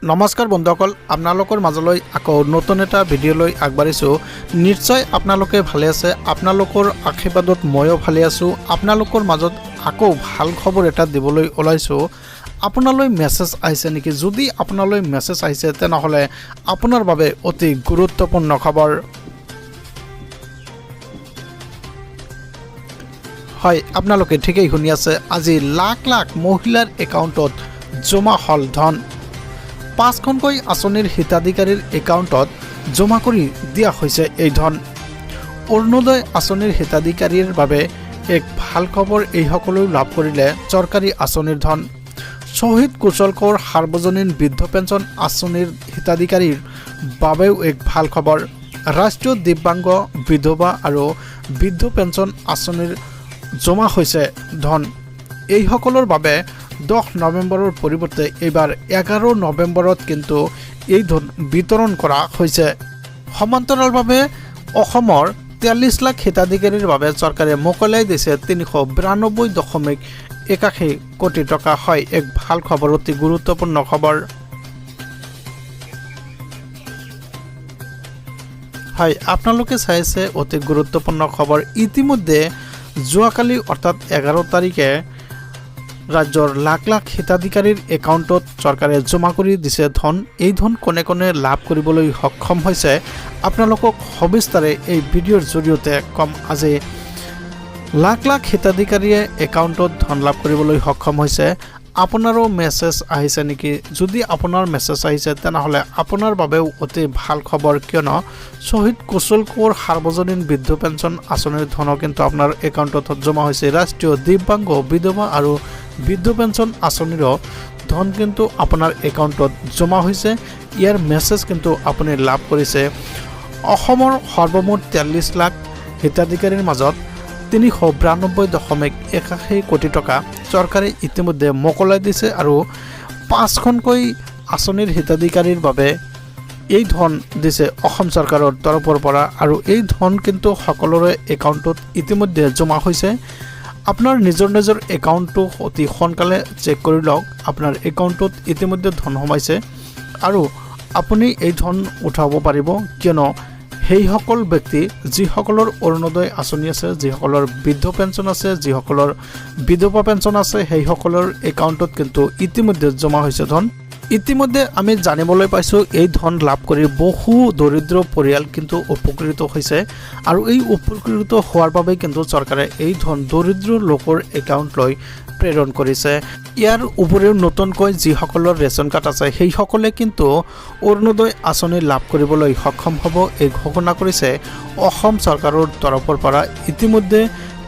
নমস্কাৰ বন্ধুসকল, আপোনালোকৰ মাজলৈ আকৌ নতুন এটা ভিডিঅ' লৈ আগবাঢ়িছোঁ। নিশ্চয় আপোনালোকে ভালে আছে। আপোনালোকৰ আশীৰ্বাদত ময়ো ভালে আছোঁ। আপোনালোকৰ মাজত আকৌ ভাল খবৰ এটা দিবলৈ ওলাইছোঁ। আপোনালৈ মেছেজ আহিছে নেকি? যদি আপোনালৈ মেছেজ আহিছে তেনেহ'লে আপোনাৰ বাবে অতি গুৰুত্বপূৰ্ণ খবৰ। হয়, আপোনালোকে ঠিকেই শুনি আছে। আজি লাখ লাখ মহিলাৰ একাউণ্টত জমা হ'ল ধন। 5খনকৈ আঁচনিৰ হিতাধিকাৰীৰ একাউণ্টত জমা কৰি দিয়া হৈছে এই ধন। অৰুণোদয় আঁচনিৰ হিতাধিকাৰীৰ বাবে এক ভাল খবৰ। এইসকলেও লাভ কৰিলে চৰকাৰী আঁচনিৰ ধন। শ্বহীদ কুশল কোঁৱৰ সাৰ্বজনীন বৃদ্ধ পেঞ্চন আঁচনিৰ হিতাধিকাৰীৰ বাবেও এক ভাল খবৰ। ৰাষ্ট্ৰীয় দিব্যাংগ বিধৱা আৰু বৃদ্ধ পেঞ্চন আঁচনিৰ জমা হৈছে ধন। এইসকলৰ বাবে 10 নৱেম্বৰৰ পৰিৱৰ্তে এইবাৰ 11 নৱেম্বৰত কিন্তু এই ধন বিতৰণ কৰা হৈছে। সমান্তৰালভাৱে অসমৰ 43 লাখ হিতাধিকাৰীৰ বাবে চৰকাৰে মোকলাই দিছে 392.81 কোটি টকা। হয়, এক ভাল খবৰ, অতি গুৰুত্বপূৰ্ণ খবৰ। হয়, আপোনালোকে চাইছে অতি গুৰুত্বপূৰ্ণ খবৰ। ইতিমধ্যে যোৱাকালি অৰ্থাৎ 11 তাৰিখে ৰাজ্যৰ লাখ লাখ হিতাধিকাৰীৰ একাউণ্টত চৰকাৰে জমা কৰি দিছে ধন। এই ধন কোনে কোনে লাভ কৰিবলৈ সক্ষম হৈছে আপোনালোকক সবিস্তাৰে এই ভিডিঅ'ৰ জৰিয়তে কম। আজি লাখ লাখ হিতাধিকাৰীয়ে একাউণ্টত ধন লাভ কৰিবলৈ সক্ষম হৈছে। আপোনাৰো মেছেজ আহিছে নেকি? যদি আপোনাৰ মেছেজ আহিছে তেনেহ'লে আপোনাৰ বাবেও অতি ভাল খবৰ, কিয়নো শ্বহীদ কুশল কোঁৱৰ সাৰ্বজনীন বৃদ্ধ পেঞ্চন আঁচনিৰ ধনো কিন্তু আপোনাৰ একাউণ্টত জমা হৈছে। ৰাষ্ট্ৰীয় দিব্যাংগ বিধৱা আৰু বৃদ্ধ পেঞ্চন আঁচনিৰো ধন কিন্তু আপোনাৰ একাউণ্টত জমা হৈছে। ইয়াৰ মেছেজ কিন্তু আপুনি লাভ কৰিছে। অসমৰ সৰ্বমুঠ 43 লাখ হিতাধিকাৰীৰ মাজত 392.81 কোটি টকা চৰকাৰে ইতিমধ্যে মোকলাই দিছে আৰু 5খনকৈ আঁচনিৰ হিতাধিকাৰীৰ বাবে এই ধন দিছে অসম চৰকাৰৰ তৰফৰ পৰা। আৰু এই ধন কিন্তু সকলোৰে একাউণ্টত ইতিমধ্যে জমা হৈছে। আপোনাৰ নিজৰ নিজৰ একাউণ্টটো অতি সোনকালে চেক কৰি লওক। আপোনাৰ একাউণ্টত ইতিমধ্যে ধন সোমাইছে আৰু আপুনি এই ধন উঠাব পাৰিব, কিয়নো সেইসকল ব্যক্তি যিসকলৰ অৰুণোদয় আঁচনি আছে, যিসকলৰ বৃদ্ধ পেঞ্চন আছে, যিসকলৰ বিধৱা পেঞ্চন আছে, সেইসকলৰ একাউণ্টত কিন্তু ইতিমধ্যে জমা হৈছে ধন। ইতিমধ্যে আমি জানিবলৈ পাইছোঁ এই ধন লাভ কৰি বহু দৰিদ্ৰ পৰিয়াল কিন্তু উপকৃত হৈছে। আৰু এই উপকৃত হোৱাৰ বাবে কিন্তু চৰকাৰে এই ধন দৰিদ্ৰ লোকৰ একাউণ্টলৈ প্ৰেৰণ কৰিছে। ইয়াৰ উপৰিও নতুনকৈ যিসকলৰ ৰেচন কাৰ্ড আছে সেইসকলে কিন্তু অৰুণোদয় আঁচনি লাভ কৰিবলৈ সক্ষম হ'ব, এই ঘোষণা কৰিছে অসম চৰকাৰৰ তৰফৰ পৰা। ইতিমধ্যে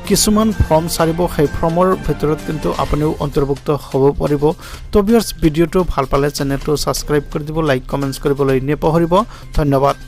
কিছুমান ফৰ্ম চাৰিব, সেই ফৰ্মৰ ভিতৰত কিন্তু আপুনিও অন্তৰ্ভুক্ত হ'ব পাৰিব। তো ভিউয়াৰ্স, ভিডিঅ'টো ভাল পালে চেনেলটো ছাবস্ক্ৰাইব কৰি দিব, লাইক কমেণ্টছ কৰিবলৈ নাপাহৰিব। ধন্যবাদ।